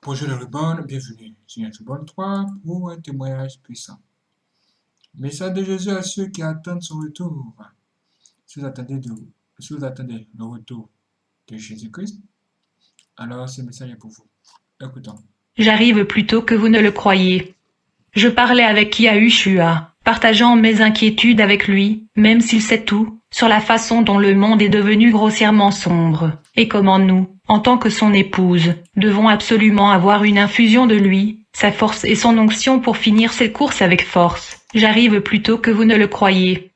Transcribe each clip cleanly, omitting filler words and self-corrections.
Bonjour les ruban, bienvenue sur Tribune 3 pour un témoignage puissant. Message de Jésus à ceux qui attendent son retour. Si vous attendez le retour de Jésus-Christ, alors ce message est pour vous. Écoutons. J'arrive plus tôt que vous ne le croyez. Je parlais avec Yahushua, partageant mes inquiétudes avec lui, même s'il sait tout, sur la façon dont le monde est devenu grossièrement sombre, et comment nous, en tant que son épouse, devons absolument avoir une infusion de lui, sa force et son onction pour finir cette course avec force. J'arrive plus tôt que vous ne le croyez.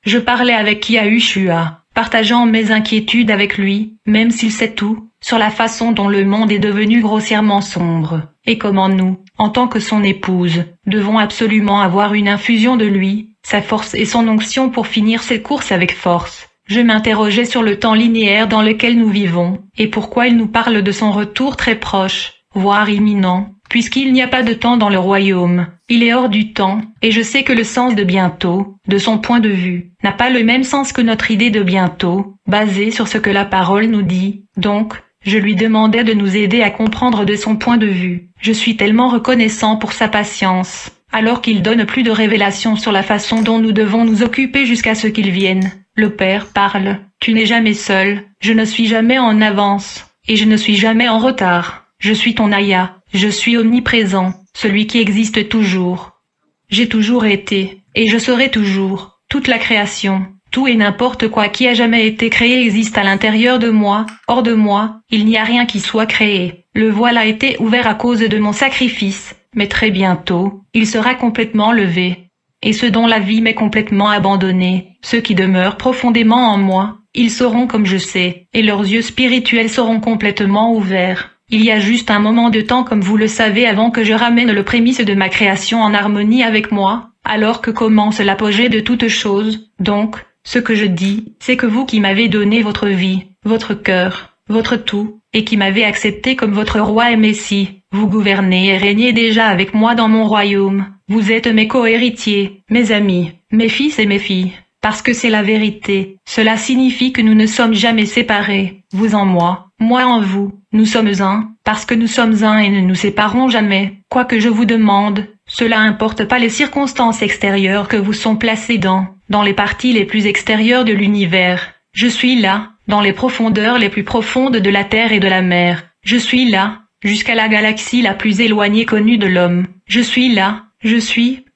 Je parlais avec Yahushua, partageant mes inquiétudes avec lui, même s'il sait tout, sur la façon dont le monde est devenu grossièrement sombre, et comment nous, en tant que son épouse, devons absolument avoir une infusion de lui, sa force et son onction pour finir cette course avec force. Je m'interrogeais sur le temps linéaire dans lequel nous vivons, et pourquoi il nous parle de son retour très proche, voire imminent, puisqu'il n'y a pas de temps dans le royaume. Il est hors du temps, et je sais que le sens de bientôt, de son point de vue, n'a pas le même sens que notre idée de bientôt, basée sur ce que la parole nous dit. Donc, je lui demandais de nous aider à comprendre de son point de vue. Je suis tellement reconnaissant pour sa patience, alors qu'il donne plus de révélations sur la façon dont nous devons nous occuper jusqu'à ce qu'il vienne. Le Père parle. Tu n'es jamais seul, je ne suis jamais en avance, et je ne suis jamais en retard. Je suis ton Aya, je suis omniprésent, celui qui existe toujours. J'ai toujours été, et je serai toujours. Toute la création, tout et n'importe quoi qui a jamais été créé existe à l'intérieur de moi, hors de moi, il n'y a rien qui soit créé. Le voile a été ouvert à cause de mon sacrifice, mais très bientôt, il sera complètement levé. Et ceux dont la vie m'est complètement abandonnée, ceux qui demeurent profondément en moi, ils sauront comme je sais, et leurs yeux spirituels seront complètement ouverts. Il y a juste un moment de temps comme vous le savez avant que je ramène le prémisse de ma création en harmonie avec moi, alors que commence l'apogée de toute chose. Donc, ce que je dis, c'est que vous qui m'avez donné votre vie, votre cœur, votre tout, et qui m'avez accepté comme votre roi et messie, vous gouvernez et régnez déjà avec moi dans mon royaume. Vous êtes mes co-héritiers, mes amis, mes fils et mes filles. Parce que c'est la vérité. Cela signifie que nous ne sommes jamais séparés. Vous en moi en vous. Nous sommes un, parce que nous sommes un et ne nous séparons jamais. Quoi que je vous demande, cela importe pas les circonstances extérieures que vous sont placées dans les parties les plus extérieures de l'univers. Je suis là, dans les profondeurs les plus profondes de la terre et de la mer. Je suis là, jusqu'à la galaxie la plus éloignée connue de l'homme. Je suis là,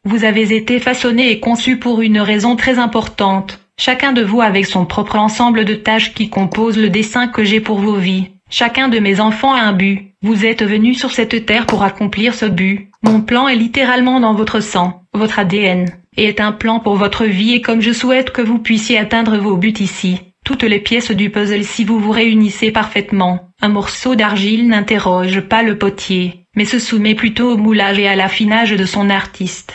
vous avez été façonné et conçu pour une raison très importante. Chacun de vous avec son propre ensemble de tâches qui composent le dessin que j'ai pour vos vies. Chacun de mes enfants a un but. Vous êtes venus sur cette terre pour accomplir ce but. Mon plan est littéralement dans votre sang, votre ADN, et est un plan pour votre vie et comme je souhaite que vous puissiez atteindre vos buts ici. Toutes les pièces du puzzle si vous vous réunissez parfaitement. Un morceau d'argile n'interroge pas le potier, mais se soumet plutôt au moulage et à l'affinage de son artiste.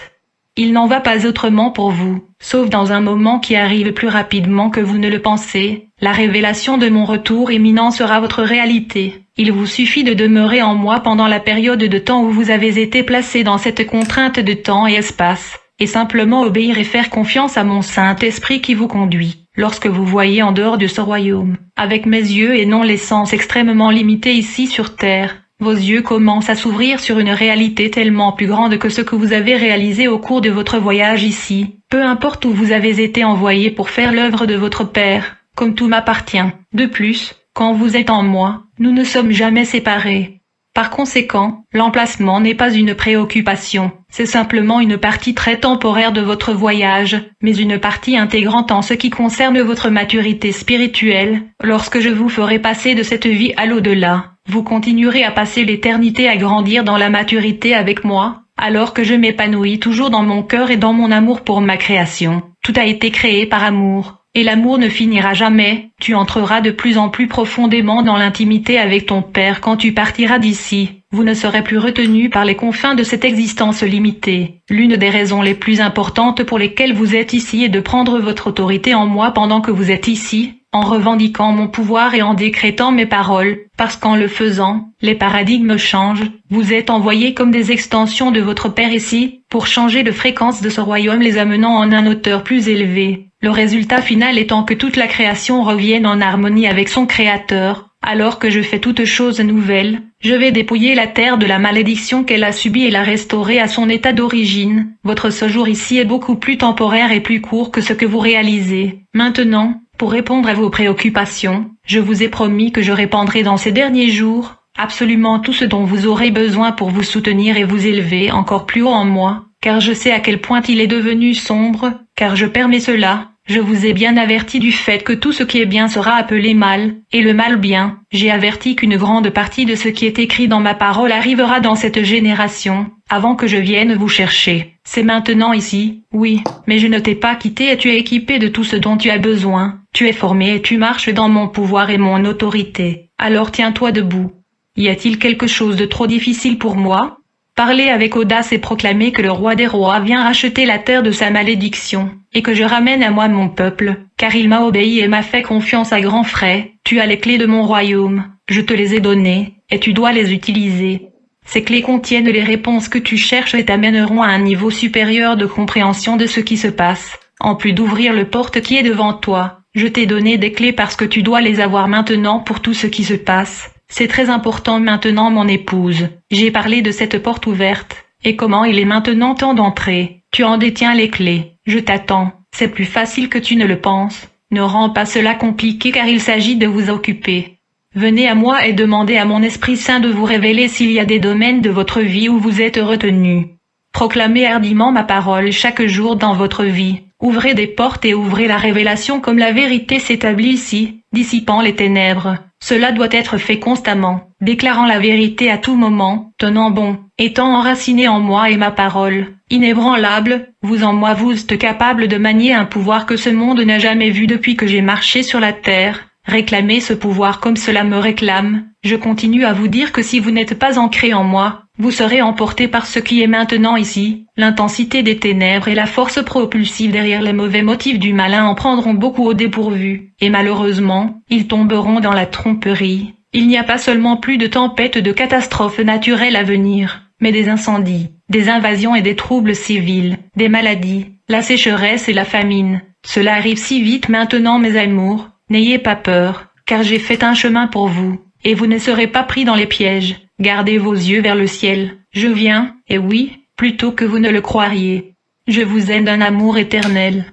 Il n'en va pas autrement pour vous, sauf dans un moment qui arrive plus rapidement que vous ne le pensez. La révélation de mon retour imminent sera votre réalité. Il vous suffit de demeurer en moi pendant la période de temps où vous avez été placé dans cette contrainte de temps et espace, et simplement obéir et faire confiance à mon Saint-Esprit qui vous conduit. Lorsque vous voyez en dehors de ce royaume, avec mes yeux et non les sens extrêmement limités ici sur terre, vos yeux commencent à s'ouvrir sur une réalité tellement plus grande que ce que vous avez réalisé au cours de votre voyage ici. Peu importe où vous avez été envoyé pour faire l'œuvre de votre Père, comme tout m'appartient. De plus, quand vous êtes en moi, nous ne sommes jamais séparés. Par conséquent, l'emplacement n'est pas une préoccupation, c'est simplement une partie très temporaire de votre voyage, mais une partie intégrante en ce qui concerne votre maturité spirituelle. Lorsque je vous ferai passer de cette vie à l'au-delà, vous continuerez à passer l'éternité à grandir dans la maturité avec moi, alors que je m'épanouis toujours dans mon cœur et dans mon amour pour ma création. Tout a été créé par amour. Et l'amour ne finira jamais, tu entreras de plus en plus profondément dans l'intimité avec ton Père quand tu partiras d'ici. Vous ne serez plus retenu par les confins de cette existence limitée. L'une des raisons les plus importantes pour lesquelles vous êtes ici est de prendre votre autorité en moi pendant que vous êtes ici, en revendiquant mon pouvoir et en décrétant mes paroles, parce qu'en le faisant, les paradigmes changent. Vous êtes envoyés comme des extensions de votre Père ici, pour changer de fréquence de ce royaume les amenant en un hauteur plus élevée. Le résultat final étant que toute la création revienne en harmonie avec son Créateur, Alors que je fais toute chose nouvelle, je vais dépouiller la terre de la malédiction qu'elle a subie et la restaurer à son état d'origine. Votre séjour ici est beaucoup plus temporaire et plus court que ce que vous réalisez. Maintenant, pour répondre à vos préoccupations, je vous ai promis que je répandrai dans ces derniers jours absolument tout ce dont vous aurez besoin pour vous soutenir et vous élever encore plus haut en moi, car je sais à quel point il est devenu sombre, car je permets cela. Je vous ai bien averti du fait que tout ce qui est bien sera appelé mal, et le mal bien. J'ai averti qu'une grande partie de ce qui est écrit dans ma parole arrivera dans cette génération, avant que je vienne vous chercher. C'est maintenant ici, oui, mais je ne t'ai pas quitté et tu es équipé de tout ce dont tu as besoin. Tu es formé et tu marches dans mon pouvoir et mon autorité. Alors tiens-toi debout. Y a-t-il quelque chose de trop difficile pour moi? Parler avec audace et proclamer que le roi des rois vient racheter la terre de sa malédiction, et que je ramène à moi mon peuple, car il m'a obéi et m'a fait confiance à grands frais. Tu as les clés de mon royaume, je te les ai données, et tu dois les utiliser. Ces clés contiennent les réponses que tu cherches et t'amèneront à un niveau supérieur de compréhension de ce qui se passe, en plus d'ouvrir le porte qui est devant toi. Je t'ai donné des clés parce que tu dois les avoir maintenant pour tout ce qui se passe. C'est très important maintenant, mon épouse. J'ai parlé de cette porte ouverte, et comment il est maintenant temps d'entrer. Tu en détiens les clés. Je t'attends. C'est plus facile que tu ne le penses. Ne rends pas cela compliqué car il s'agit de vous occuper. Venez à moi et demandez à mon Esprit Saint de vous révéler s'il y a des domaines de votre vie où vous êtes retenu. Proclamez hardiment ma parole chaque jour dans votre vie. Ouvrez des portes et ouvrez la révélation comme la vérité s'établit ici, dissipant les ténèbres. Cela doit être fait constamment, déclarant la vérité à tout moment, tenant bon, étant enraciné en moi et ma parole. Inébranlable, vous en moi vous êtes capable de manier un pouvoir que ce monde n'a jamais vu depuis que j'ai marché sur la terre. Réclamez ce pouvoir comme cela me réclame. Je continue à vous dire que si vous n'êtes pas ancré en moi, vous serez emporté par ce qui est maintenant ici. L'intensité des ténèbres et la force propulsive derrière les mauvais motifs du malin en prendront beaucoup au dépourvu. Et malheureusement, ils tomberont dans la tromperie. Il n'y a pas seulement plus de tempêtes de catastrophes naturelles à venir, mais des incendies, des invasions et des troubles civils, des maladies, la sécheresse et la famine. Cela arrive si vite maintenant, mes amours. N'ayez pas peur, car j'ai fait un chemin pour vous, et vous ne serez pas pris dans les pièges. Gardez vos yeux vers le ciel. Je viens, et oui, plutôt que vous ne le croiriez. Je vous aime d'un amour éternel.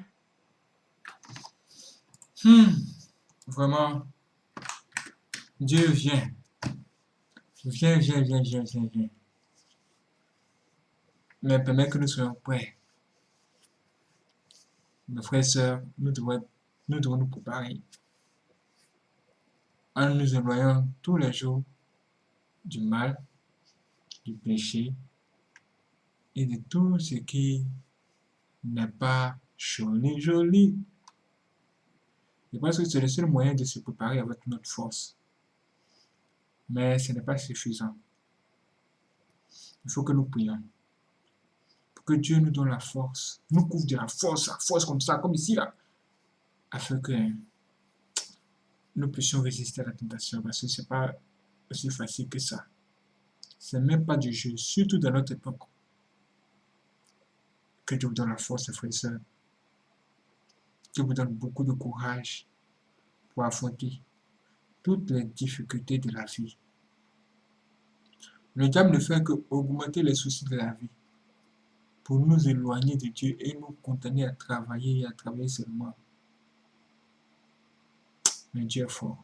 Vraiment, Dieu vient. Viens, viens, viens, viens, viens, viens. Mais permet que nous soyons prêts. Mes frères et sœurs, nous devons nous préparer en nous éloignant tous les jours du mal, du péché et de tout ce qui n'est pas joli, joli. Je pense que c'est le seul moyen de se préparer avec notre force. Mais ce n'est pas suffisant. Il faut que nous prions. Pour que Dieu nous donne la force. Nous couvre de la force comme ça, comme ici, là. Afin que nous puissions résister à la tentation. Parce que ce n'est pas aussi facile que ça. Ce n'est même pas du jeu. Surtout dans notre époque. Que Dieu vous donne la force, frères et sœurs. Dieu vous donne beaucoup de courage pour affronter toutes les difficultés de la vie. Le diable ne fait que augmenter les soucis de la vie pour nous éloigner de Dieu et nous condamner à travailler et à travailler seulement. Mais Dieu est fort.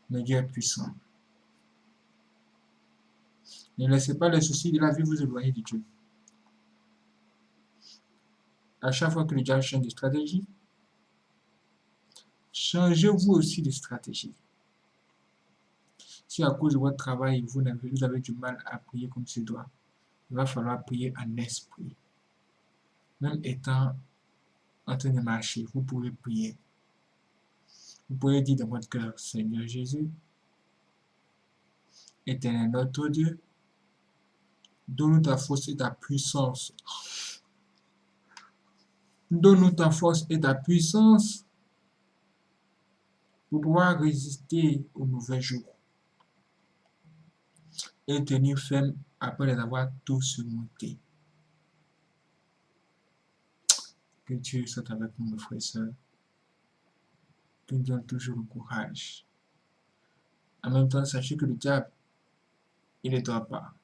Mais Dieu est puissant. Ne laissez pas les soucis de la vie vous éloigner de Dieu. À chaque fois que le diable change de stratégie, changez-vous aussi de stratégie. Si à cause de votre travail, vous avez du mal à prier comme ce doit, il va falloir prier en esprit. Même étant en train de marcher, vous pouvez prier. Vous pouvez dire dans votre cœur, Seigneur Jésus, Éternel notre Dieu, donne-nous ta force et ta puissance. Donne-nous ta force et ta puissance pour pouvoir résister aux mauvais jours et tenir ferme après les avoir tous surmontés. Que Dieu soit avec nous, mes frères et sœurs. qui nous donne toujours le courage. En même temps, sachez que le diable, il ne dort pas.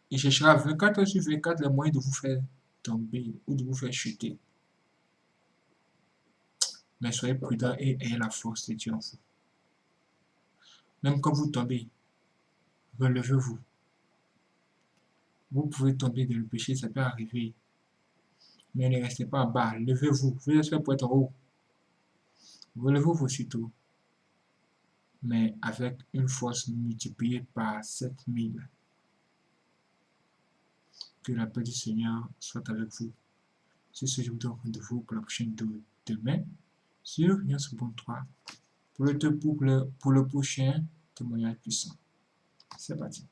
Il cherchera 24 heures sur 24 les moyens de vous faire tomber ou de vous faire chuter. Mais soyez prudents et ayez la force de Dieu en vous. Même quand vous tombez, relevez-vous. Vous pouvez tomber dans le péché, ça peut arriver. Mais ne restez pas en bas, levez-vous. Vous êtes fait pour être en haut. Relevez-vous aussitôt, mais avec une force multipliée par 7000. Que la paix du Seigneur soit avec vous. C'est ce que je vous donne rendez-vous pour la prochaine vidéo demain sur Lyon sur Bon 3 pour le prochain témoignage puissant. C'est parti.